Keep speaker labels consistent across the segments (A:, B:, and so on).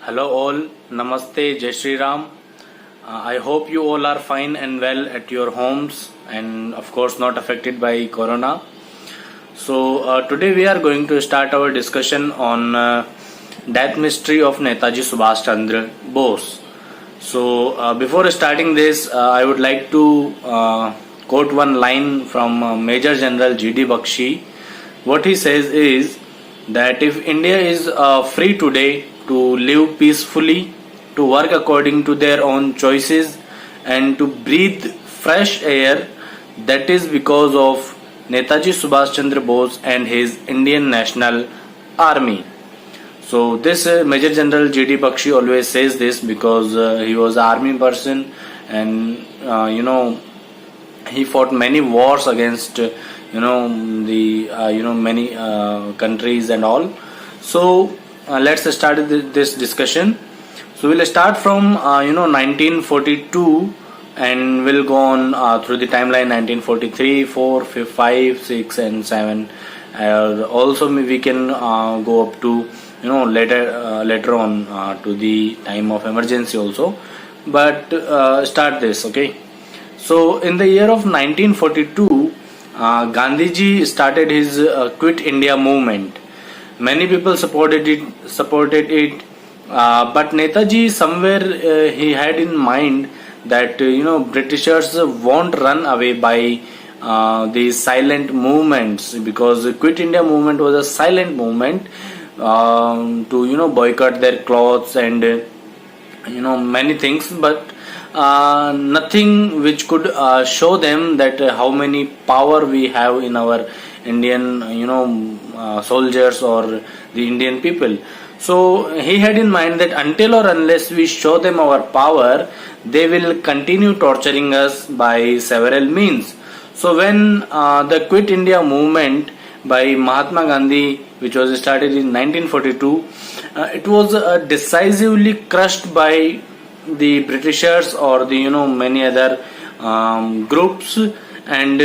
A: Hello all, Namaste, Jai Shri Ram. I hope you all are fine and well at your homes and of course not affected by Corona. So today we are going to start our discussion on death mystery of Netaji Subhas Chandra Bose. So before starting this, I would like to quote one line from Major General G.D. Bakshi. What he says is that if India is free today to live peacefully, to work according to their own choices, and to breathe fresh air, that is because of Netaji Subhas Chandra Bose and his Indian National Army. So this Major General G.D. Bakshi always says this because he was an army person, and he fought many wars against the many countries and all. So let's start this discussion. So we'll start from 1942 and we'll go on through the timeline 1943, 4, 5, 6 and 7. Also we can go up to later on to the time of emergency also. But start this, okay. So in the year of 1942, Gandhiji started his Quit India movement. Many people supported it, but Netaji somewhere he had in mind that Britishers won't run away by these silent movements, because the Quit India movement was a silent movement to boycott their clothes and many things, but nothing which could show them that how many power we have in our Indian soldiers or the Indian people. So he had in mind that until or unless we show them our power, they will continue torturing us by several means. So when the Quit India movement by Mahatma Gandhi, which was started in 1942, it was decisively crushed by the Britishers or the many other groups, and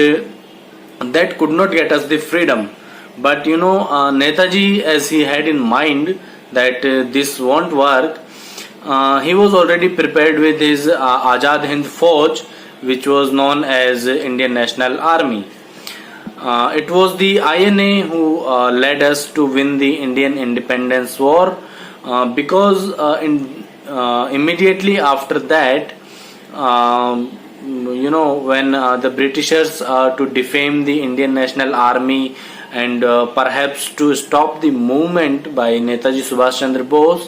A: that could not get us the freedom. But Netaji, as he had in mind that this won't work, he was already prepared with his Azad Hind Fauj, which was known as Indian National Army. It was the INA who led us to win the Indian Independence War, because immediately after that, when the Britishers to defame the Indian National Army and perhaps to stop the movement by Netaji Subhas Chandra Bose,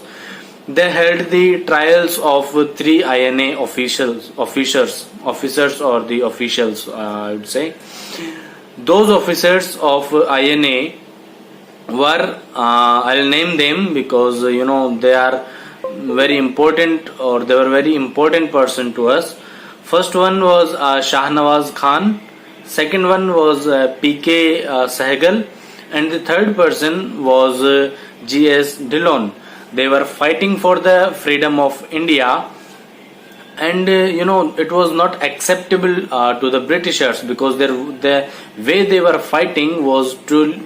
A: they held the trials of 3 INA officers or the officials, I would say. Those officers of INA were, I'll name them because they are very important, or they were very important person to us. First one was Shahnawaz Khan, second one was PK Sehgal, and the third person was GS Dillon. They were fighting for the freedom of India, and it was not acceptable to the Britishers, because the way they were fighting was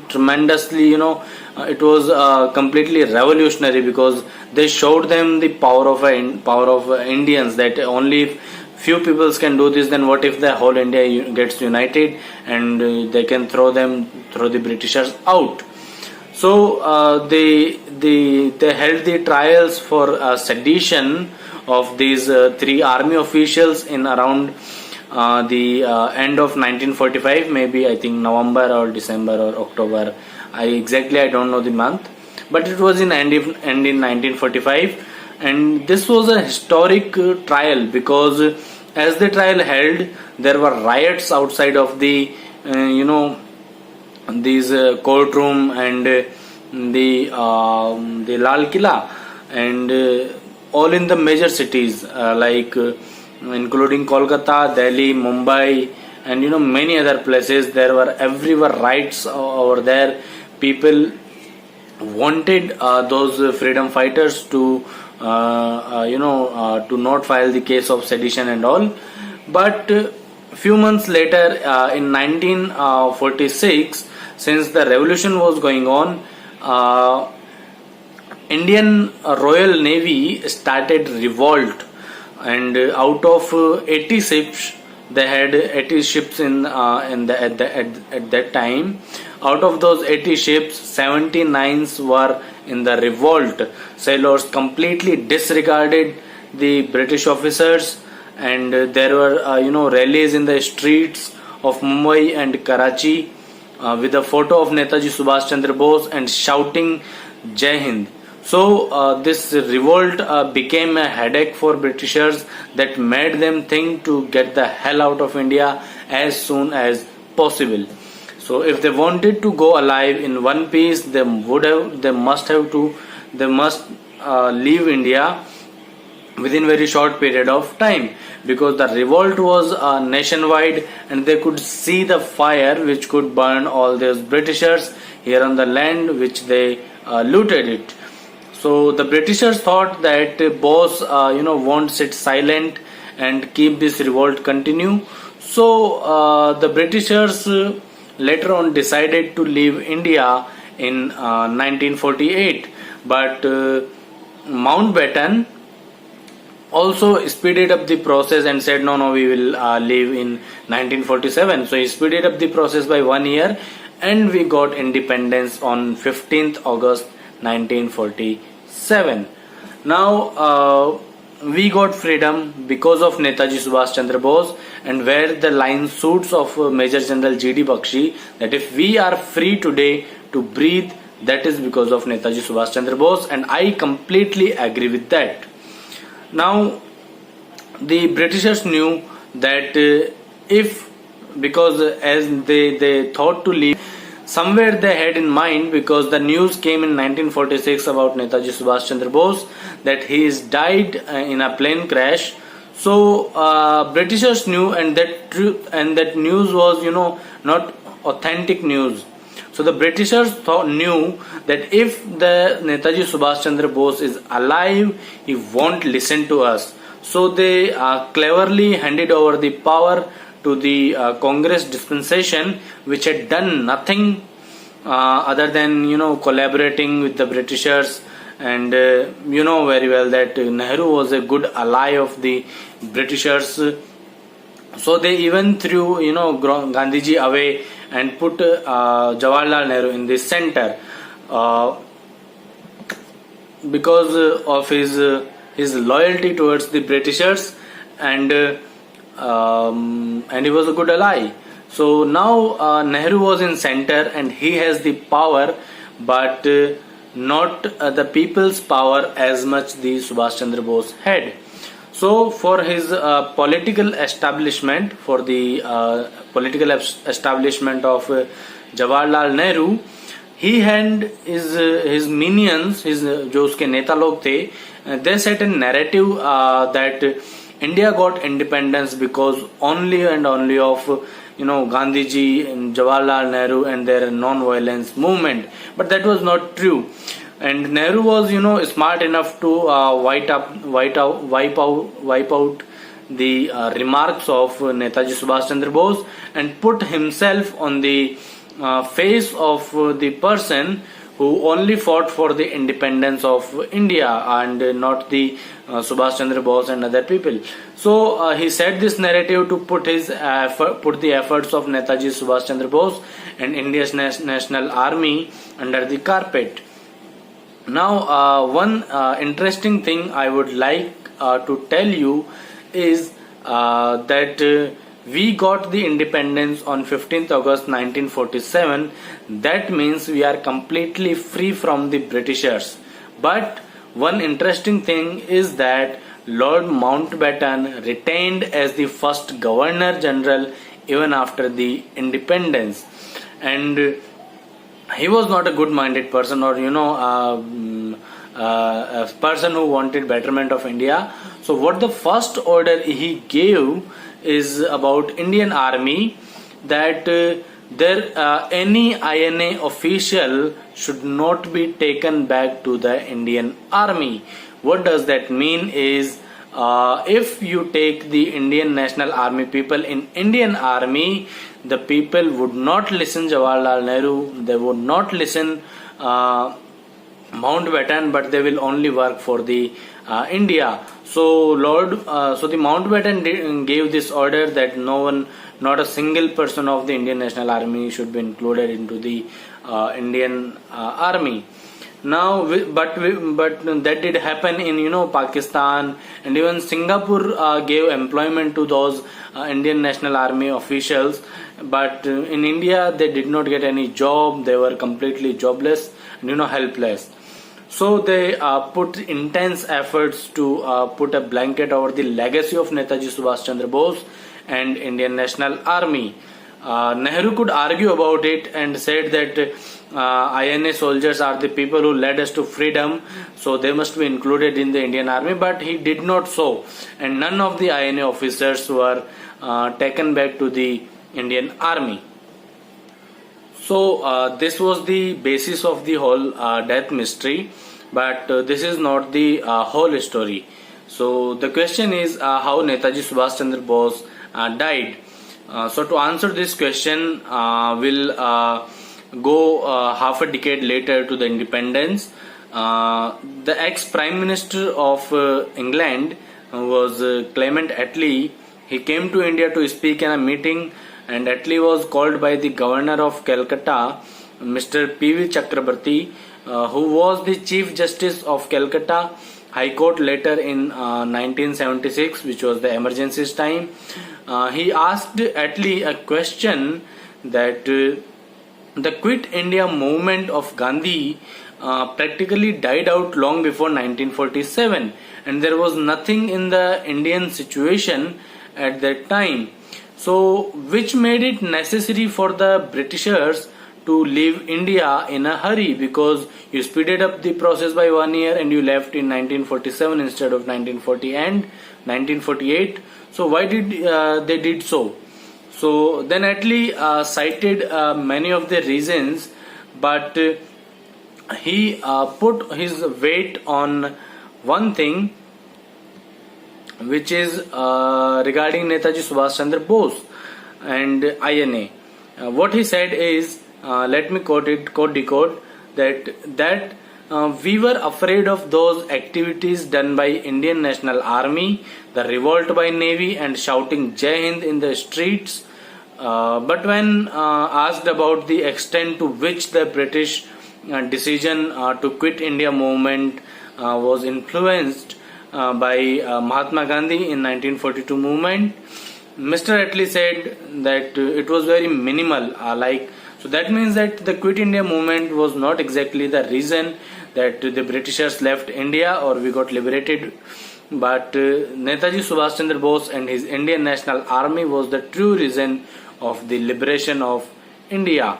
A: tremendously, it was completely revolutionary, because they showed them the power of Indians, that only few people can do this. Then what if the whole India gets united and they can throw the Britishers out? So they held the trials for sedition of these 3 army officials in around the end of 1945, maybe I think November or December or October. I don't know the month, but it was in end in 1945, and this was a historic trial, because as the trial held, there were riots outside of the these courtroom and the Lal Killa, and all in the major cities like including Kolkata, Delhi, Mumbai, and many other places. There were everywhere riots over there. People wanted those freedom fighters to to not file the case of sedition and all. But few months later, in 1946, since the revolution was going on, Indian Royal Navy started revolt, and out of 80 ships, they had 80 ships at that time. Out of those 80 ships, 79 were in the revolt. Sailors completely disregarded the British officers, and there were rallies in the streets of Mumbai and Karachi with a photo of Netaji Subhas Chandra Bose and shouting Jai Hind. So this revolt became a headache for Britishers that made them think to get the hell out of India as soon as possible. So if they wanted to go alive in one piece, they must leave India within very short period of time, because the revolt was nationwide, and they could see the fire which could burn all those Britishers here on the land which they looted it. So the Britishers thought that Bose won't sit silent and keep this revolt continue. So the Britishers later on decided to leave India in 1948, but Mountbatten also speeded up the process and said no, we will leave in 1947. So he speeded up the process by 1 year, and we got independence on 15th August 1947. Now we got freedom because of Netaji Subhas Chandra Bose, and where the line suits of Major General G.D. Bakshi, that if we are free today to breathe, that is because of Netaji Subhas Chandra Bose, and I completely agree with that. Now the Britishers knew that because as they thought to leave, somewhere they had in mind, because the news came in 1946 about Netaji Subhas Chandra Bose that he is died in a plane crash. So Britishers knew, and that news was not authentic news. So the Britishers knew that if the Netaji Subhas Chandra Bose is alive, he won't listen to us. So they cleverly handed over the power to the Congress dispensation, which had done nothing other than collaborating with the Britishers. And very well that Nehru was a good ally of the Britishers. So they even threw Gandhiji away and put Jawaharlal Nehru in the center because of his loyalty towards the Britishers, and he was a good ally. So now Nehru was in center and he has the power, but not the people's power as much the Subhas Chandra Bose had. So for his political establishment, for the political establishment of Jawaharlal Nehru, he and his minions, जो उसके नेता लोग थे, they set a narrative that India got independence because only and only of Gandhiji and Jawaharlal Nehru and their non-violence movement. But that was not true. And Nehru was smart enough to wipe out the remarks of Netaji Subhas Chandra Bose and put himself on the face of the person who only fought for the independence of India and not the Subhas Chandra Bose and other people. So he said this narrative to put the efforts of Netaji Subhas Chandra Bose and India's National Army under the carpet. Now one interesting thing I would like to tell you is that we got the independence on 15th August 1947. That means we are completely free from the Britishers. But one interesting thing is that Lord Mountbatten retained as the first Governor General even after the independence, and he was not a good-minded person or a person who wanted betterment of India. So what the first order he gave is about Indian Army, that any INA official should not be taken back to the Indian Army. What does that mean is if you take the Indian National Army people in Indian Army, the people would not listen Jawaharlal Nehru, they would not listen Mountbatten, but they will only work for the India. So the Mountbatten gave this order that not a single person of the Indian National Army should be included into the Indian Army. Now, but that did happen in Pakistan, and even Singapore gave employment to those Indian National Army officials. But in India, they did not get any job. They were completely jobless and helpless. So they put intense efforts to put a blanket over the legacy of Netaji Subhas Chandra Bose and Indian National Army. Nehru could argue about it and said that INA soldiers are the people who led us to freedom, so they must be included in the Indian Army, but he did not so, and none of the INA officers were taken back to the Indian Army. So this was the basis of the whole death mystery, but this is not the whole story. So the question is how Netaji Subhas Chandra Bose died. So to answer this question, we'll go half a decade later to the independence. The ex-Prime Minister of England was Clement Attlee. He came to India to speak in a meeting, and Attlee was called by the Governor of Calcutta, Mr. P.V. Chakrabarti, who was the Chief Justice of Calcutta High Court later in 1976, which was the emergencies time. He asked Attlee a question that the Quit India movement of Gandhi practically died out long before 1947, and there was nothing in the Indian situation at that time. So, which made it necessary for the Britishers to leave India in a hurry, because you speeded up the process by 1 year and you left in 1947 instead of 1940 and 1948. So why did they did so? So then Attlee cited many of the reasons, but he put his weight on one thing, which is regarding Netaji Subhas Chandra Bose and INA. What he said is, let me decode that we were afraid of those activities done by Indian National Army, the revolt by Navy and shouting Jai Hind in the streets. But when asked about the extent to which the British decision to quit India movement was influenced by Mahatma Gandhi in 1942 movement, Mr. Attlee said that it was very minimal. So that means that the Quit India movement was not exactly the reason that the Britishers left India or we got liberated, but Netaji Subhas Chandra Bose and his Indian National Army was the true reason of the liberation of India.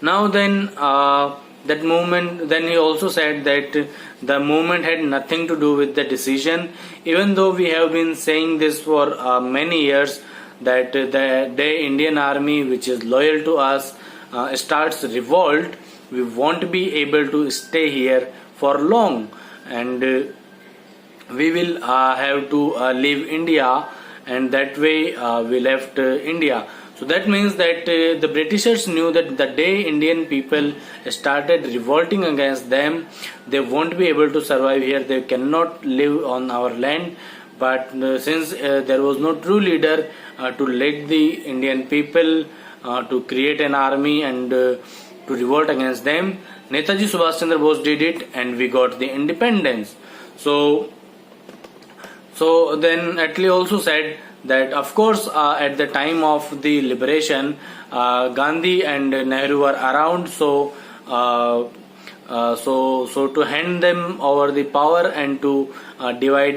A: Now then, that movement, then he also said that the movement had nothing to do with the decision, even though we have been saying this for many years, that the day Indian Army, which is loyal to us, starts revolt, we won't be able to stay here for long, and we will have to leave India, and that way we left India. So that means that the Britishers knew that the day Indian people started revolting against them, they won't be able to survive here, they cannot live on our land. But since there was no true leader to lead the Indian people to create an army and to revolt against them, Netaji Subhas Chandra Bose did it, and we got the independence. So then Attlee also said that of course at the time of the liberation Gandhi and Nehru were around, so to hand them over the power and to divide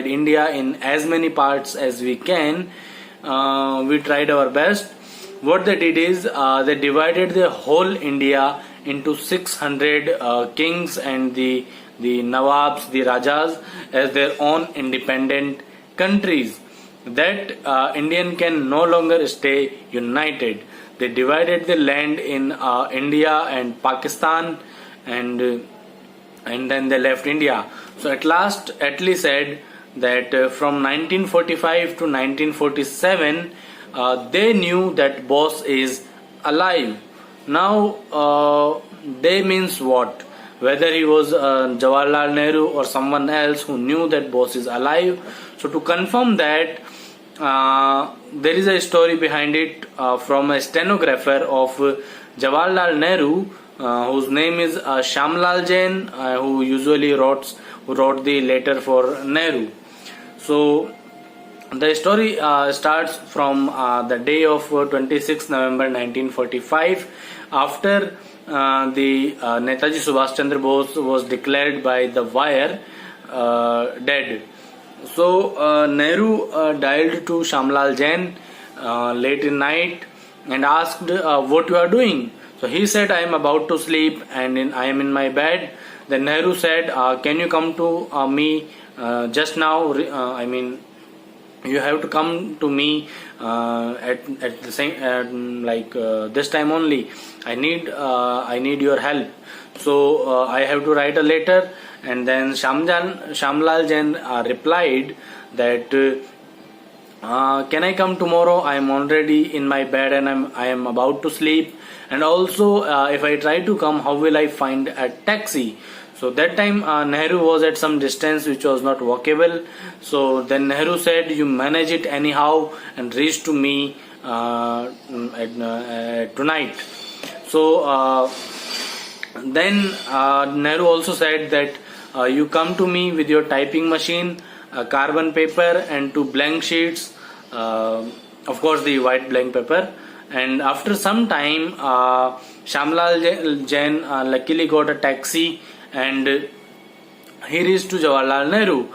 A: India in as many parts as we can, we tried our best. What they did is they divided the whole India into 600 kings and the Nawabs, the Rajas, as their own independent countries. That Indian can no longer stay united. They divided the land in India and Pakistan, and then they left India. So at last Attlee said that from 1945 to 1947 they knew that Bose is alive. Now, they means what? Whether he was Jawaharlal Nehru or someone else who knew that Bose is alive. So to confirm that, there is a story behind it from a stenographer of Jawaharlal Nehru, whose name is Shamlal Jain, who usually wrote the letter for Nehru. So the story starts from the day of 26 November 1945, after the Netaji Subhas Chandra Bose was declared by the wire dead. So Nehru dialed to Shamlal Jain late in night and asked what you are doing. So he said, I am about to sleep and I am in my bed. Then Nehru said, can you come to me just now? You have to come to me at the same this time only. I need your help. So I have to write a letter. And then Shamlal Jain replied that can I come tomorrow? I am already in my bed and I am about to sleep. And also if I try to come, how will I find a taxi? So that time Nehru was at some distance which was not walkable. So then Nehru said, you manage it anyhow and reach to me tonight. So then Nehru also said that you come to me with your typing machine, carbon paper and 2 blank sheets, of course the white blank paper. And after some time Shamlal Jain luckily got a taxi and he reached to Jawaharlal Nehru.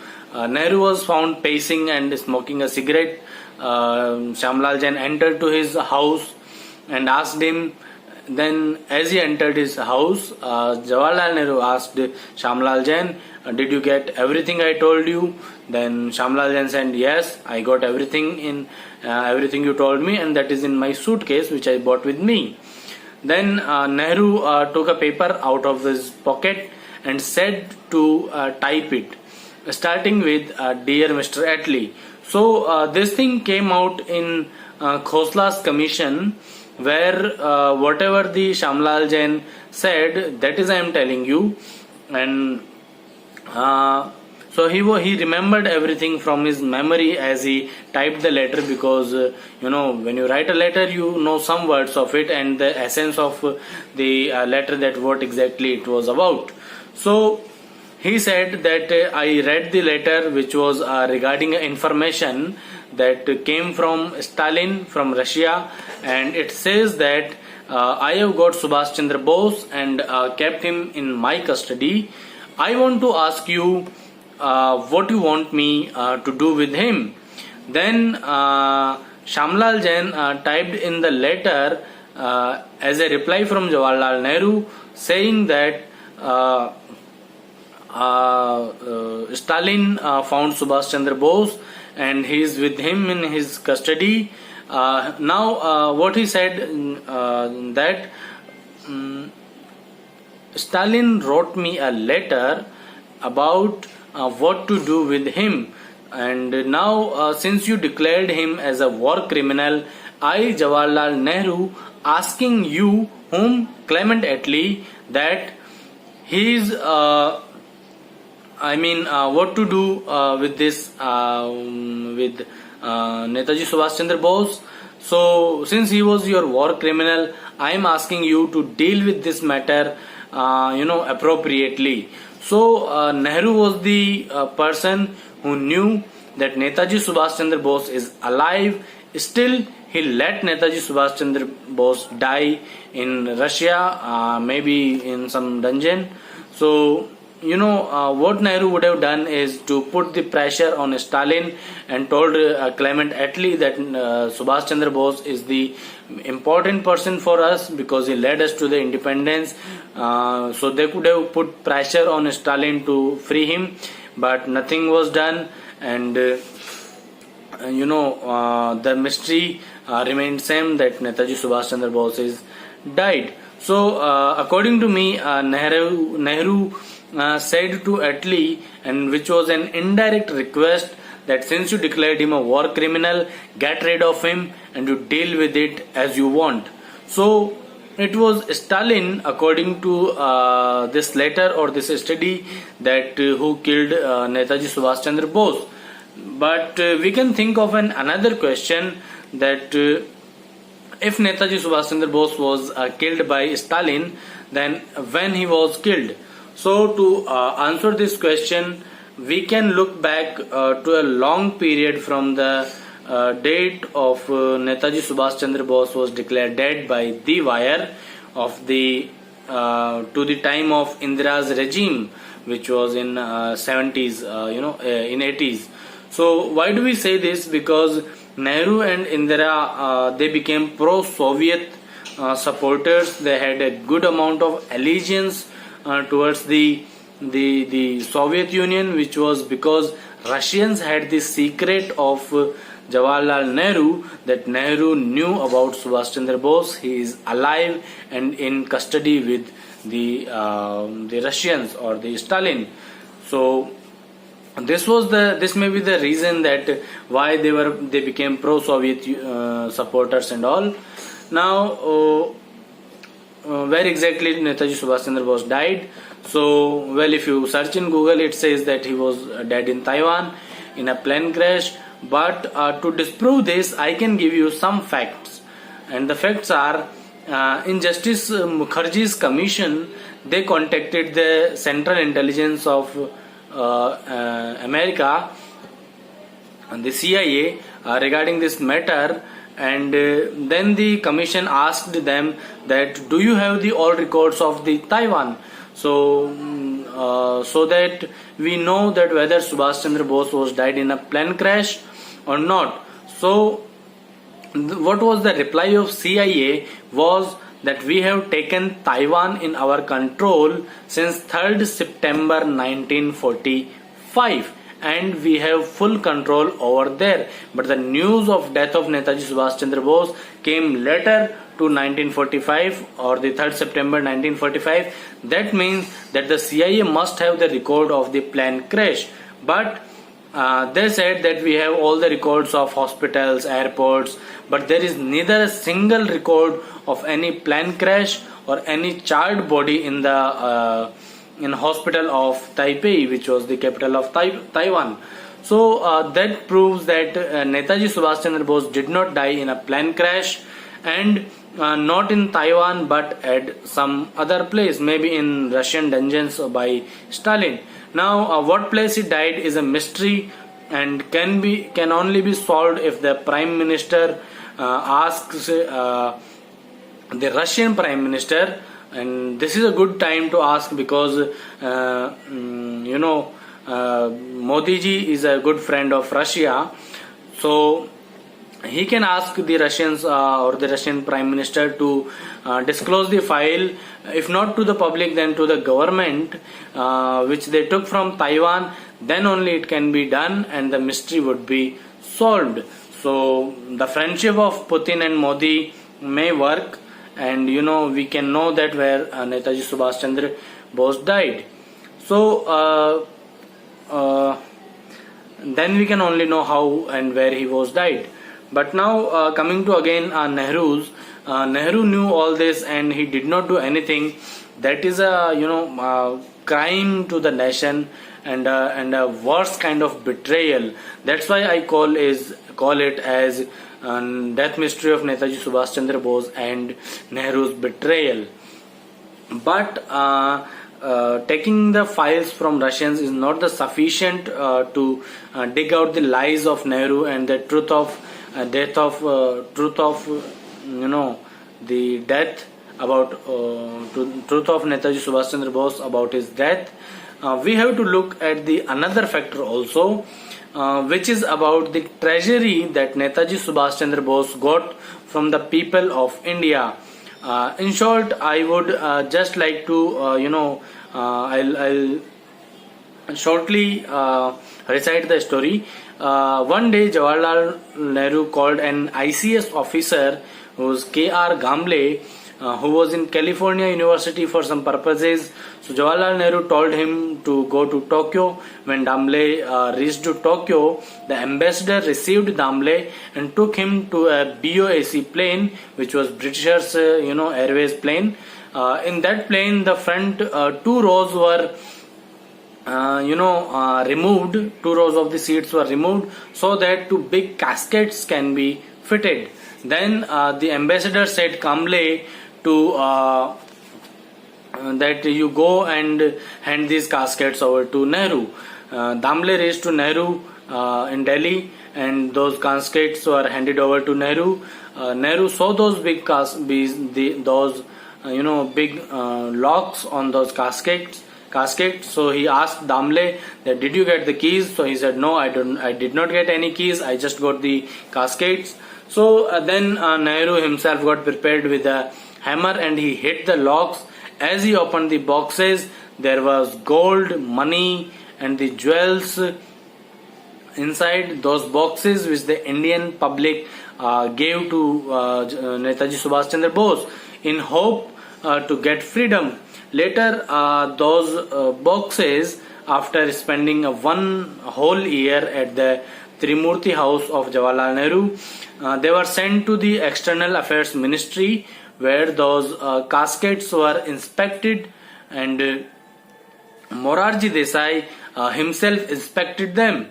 A: Nehru was found pacing and smoking a cigarette. Shamlal Jain entered to his house and asked him. Then as he entered his house, Jawaharlal Nehru asked Shamlal Jain, did you get everything I told you? Then Shamlal Jain said, yes, I got everything you told me, and that is in my suitcase which I brought with me. Then Nehru took a paper out of his pocket and said to type it, starting with Dear Mr. Attlee. So this thing came out in Khosla's commission, where whatever the Shamlal Jain said, that is I am telling you. And so he remembered everything from his memory as he typed the letter, because when you write a letter you know some words of it and the essence of the letter, that what exactly it was about. So he said that I read the letter which was regarding information that came from Stalin from Russia, and it says that I have got Subhas Chandra Bose and kept him in my custody. I want to ask you what you want me to do with him. Then Shamlal Jain typed in the letter as a reply from Jawaharlal Nehru, saying that Stalin found Subhas Chandra Bose and he is with him in his custody. Now what he said, that Stalin wrote me a letter about what to do with him, and now since you declared him as a war criminal, I, Jawaharlal Nehru, asking you, whom Clement Attlee, that he is what to do with this with Netaji Subhas Chandra Bose. So since he was your war criminal, I am asking you to deal with this matter appropriately. So Nehru was the person who knew that Netaji Subhas Chandra Bose is alive. Still he let Netaji Subhas Chandra Bose die in Russia, maybe in some dungeon. So what Nehru would have done is to put the pressure on Stalin and told Clement Attlee that Subhas Chandra Bose is the important person for us because he led us to the independence. So they could have put pressure on Stalin to free him, but nothing was done, and the mystery remained same, that Netaji Subhas Chandra Bose is died. So according to me, Nehru said to Attlee, and which was an indirect request, that since you declared him a war criminal, get rid of him and you deal with it as you want. So it was Stalin, according to this letter or this study, that who killed Netaji Subhas Chandra Bose. But we can think of another question, that if Netaji Subhas Chandra Bose was killed by Stalin, then when he was killed? So to answer this question, we can look back to a long period from the date of Netaji Subhas Chandra Bose was declared dead by the wire of the to the time of Indira's regime, which was in 70s, in 80s. So why do we say this? Because Nehru and Indira, they became pro-Soviet supporters. They had a good amount of allegiance towards the Soviet Union, which was because Russians had the secret of Jawaharlal Nehru, that Nehru knew about Subhas Chandra Bose. He is alive and in custody with the Russians or the Stalin. So this may be the reason that why they became pro-Soviet supporters and all. Now, where exactly Netaji Subhas Chandra Bose died? So, well, if you search in Google, it says that he was dead in Taiwan in a plane crash. But to disprove this, I can give you some facts, and the facts are, in Justice Mukherjee's commission, they contacted the Central Intelligence of America and the CIA regarding this matter, and then the commission asked them that, do you have the all records of the Taiwan, so that we know that whether Subhas Chandra Bose was died in a plane crash or not. So what was the reply of CIA was that we have taken Taiwan in our control since 3rd September 1945 and we have full control over there. But the news of death of Netaji Subhas Chandra Bose came later to 1945 or the 3rd September 1945. That means that the CIA must have the record of the plane crash. But they said that we have all the records of hospitals, airports, but there is neither a single record of any plane crash or any charred body in the hospital of Taipei, which was the capital of Taiwan. So that proves that Netaji Subhas Chandra Bose did not die in a plane crash, and not in Taiwan but at some other place, maybe in Russian dungeons by Stalin. Now what place he died is a mystery and can only be solved if the Prime Minister asks the Russian Prime Minister, and this is a good time to ask because Modi ji is a good friend of Russia, so he can ask the Russians or the Russian Prime Minister to disclose the file, if not to the public then to the government, which they took from Taiwan. Then only it can be done and the mystery would be solved. So the friendship of Putin and Modi may work, and we can know that where Netaji Subhas Chandra Bose died. So then we can only know how and where he was died. But now coming to again Nehru knew all this and he did not do anything. That is a crime to the nation and a worst kind of betrayal. That's why I call it as death mystery of Netaji Subhas Chandra Bose and Nehru's betrayal. But taking the files from Russians is not the sufficient to dig out the lies of Nehru and the truth of the death about truth of Netaji Subhas Chandra Bose about his death. We have to look at the another factor also, which is about the treasury that Netaji Subhas Chandra Bose got from the people of India. In short, I would just like to I'll shortly recite the story. One day Jawaharlal Nehru called an ICS officer, who was K.R. Gamble, who was in California University for some purposes. So Jawaharlal Nehru told him to go to Tokyo. When Damle reached to Tokyo, the ambassador received Damle and took him to a BOAC plane, which was Britishers Airways plane. In that plane, the front two rows were removed. Two rows of the seats were removed so that two big caskets can be fitted. Then the ambassador said calmly to that you go and hand these caskets over to Nehru. Damle reached to Nehru in Delhi, and those caskets were handed over to Nehru. Nehru saw those big big locks on those caskets. So he asked Damle that did you get the keys? So he said no, I did not get any keys. I just got the caskets. So then Nehru himself got prepared with a hammer and he hit the locks. As he opened the boxes, there was gold, money and the jewels inside those boxes which the Indian public gave to Netaji Subhas Chandra Bose in hope to get freedom. Later those boxes, after spending one whole year at the Trimurti house of Jawaharlal Nehru, they were sent to the External Affairs Ministry, where those caskets were inspected, and Morarji Desai himself inspected them.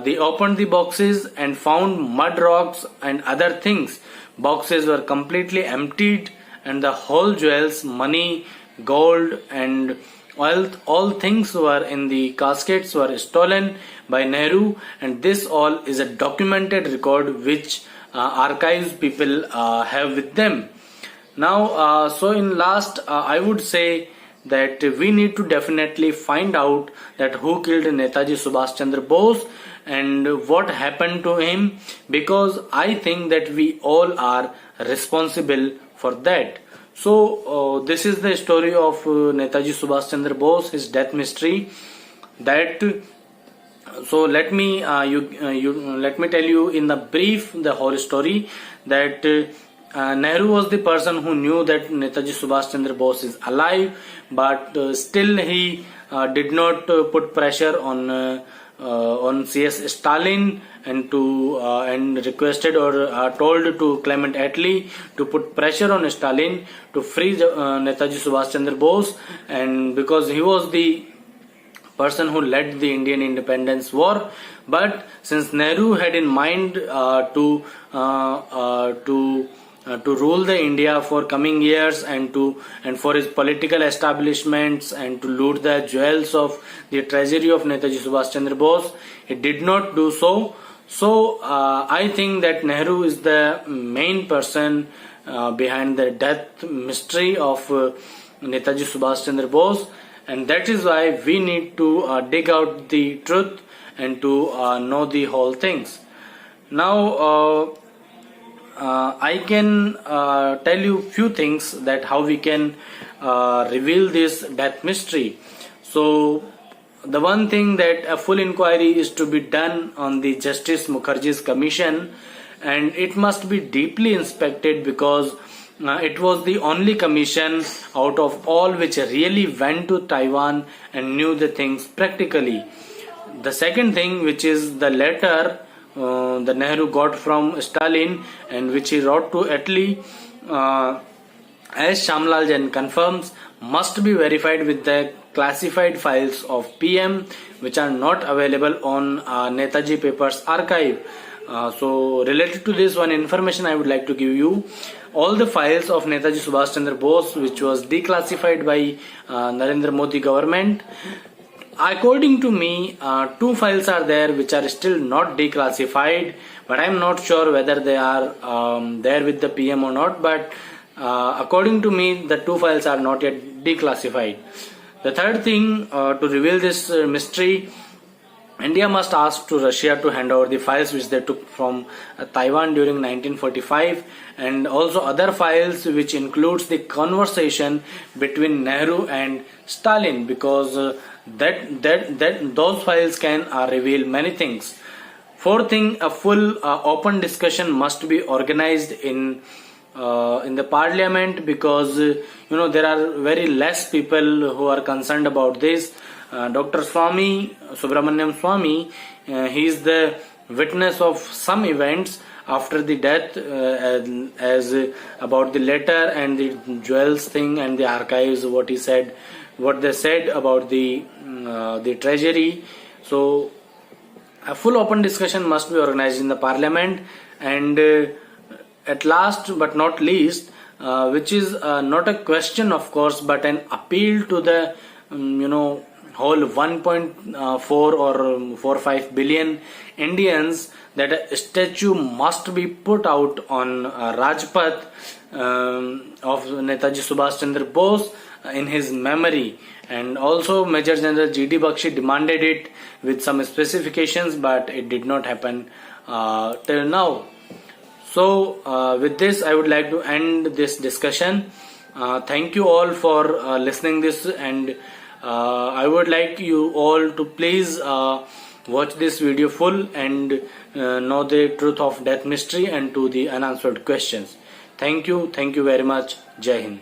A: They opened the boxes and found mud rocks and other things. Boxes were completely emptied and the whole jewels, money, gold and all things were in the caskets were stolen by Nehru, and this all is a documented record which archives people have with them. Now, so in last, I would say that we need to definitely find out that who killed Netaji Subhas Chandra Bose and what happened to him, because I think that we all are responsible for that. So this is the story of Netaji Subhas Chandra Bose, his death mystery. So let me let me tell you in the brief the whole story, that Nehru was the person who knew that Netaji Subhas Chandra Bose is alive, but still he did not put pressure on CS Stalin and requested or told to Clement Attlee to put pressure on Stalin to free Netaji Subhas Chandra Bose, and because he was the person who led the Indian independence war. But since Nehru had in mind to rule the India for coming years and for his political establishments and to loot the jewels of the treasury of Netaji Subhas Chandra Bose, he did not do so. So I think that Nehru is the main person behind the death mystery of Netaji Subhas Chandra Bose, and that is why we need to dig out the truth and to know the whole things. Now I can tell you few things that how we can reveal this death mystery. So the one thing that a full inquiry is to be done on the Justice Mukherjee's commission, and it must be deeply inspected, because it was the only commission out of all which really went to Taiwan and knew the things practically. The second thing, which is the letter the Nehru got from Stalin and which he wrote to Attlee, as Shamlal Jain confirms, must be verified with the classified files of PM which are not available on Netaji Papers archive. So related to this one information I would like to give you. All the files of Netaji Subhas Chandra Bose which was declassified by Narendra Modi government, according to me, two files are there which are still not declassified, but I am not sure whether they are there with the PM or not, but according to me the two files are not yet declassified. The third thing, to reveal this mystery, India must ask to Russia to hand over the files which they took from Taiwan during 1945, and also other files which includes the conversation between Nehru and Stalin, because those files can reveal many things. Fourth thing, a full open discussion must be organized in in the parliament, because there are very less people who are concerned about this. Dr. Swami Subramaniam Swami, he is the witness of some events after the death, as about the letter and the jewels thing and the archives, what they said about the treasury. So a full open discussion must be organized in the parliament. And at last but not least, which is not a question of course, but an appeal to the whole 1.4 or 45 billion Indians, that a statue must be put out on Rajpath of Netaji Subhas Chandra Bose in his memory. And also Major General G.D. Bakshi demanded it with some specifications, but it did not happen till now. So with this I would like to end this discussion. Thank you all for listening this, and I would like you all to please watch this video full and know the truth of death mystery and to the unanswered questions. Thank you very much. Jai Hind.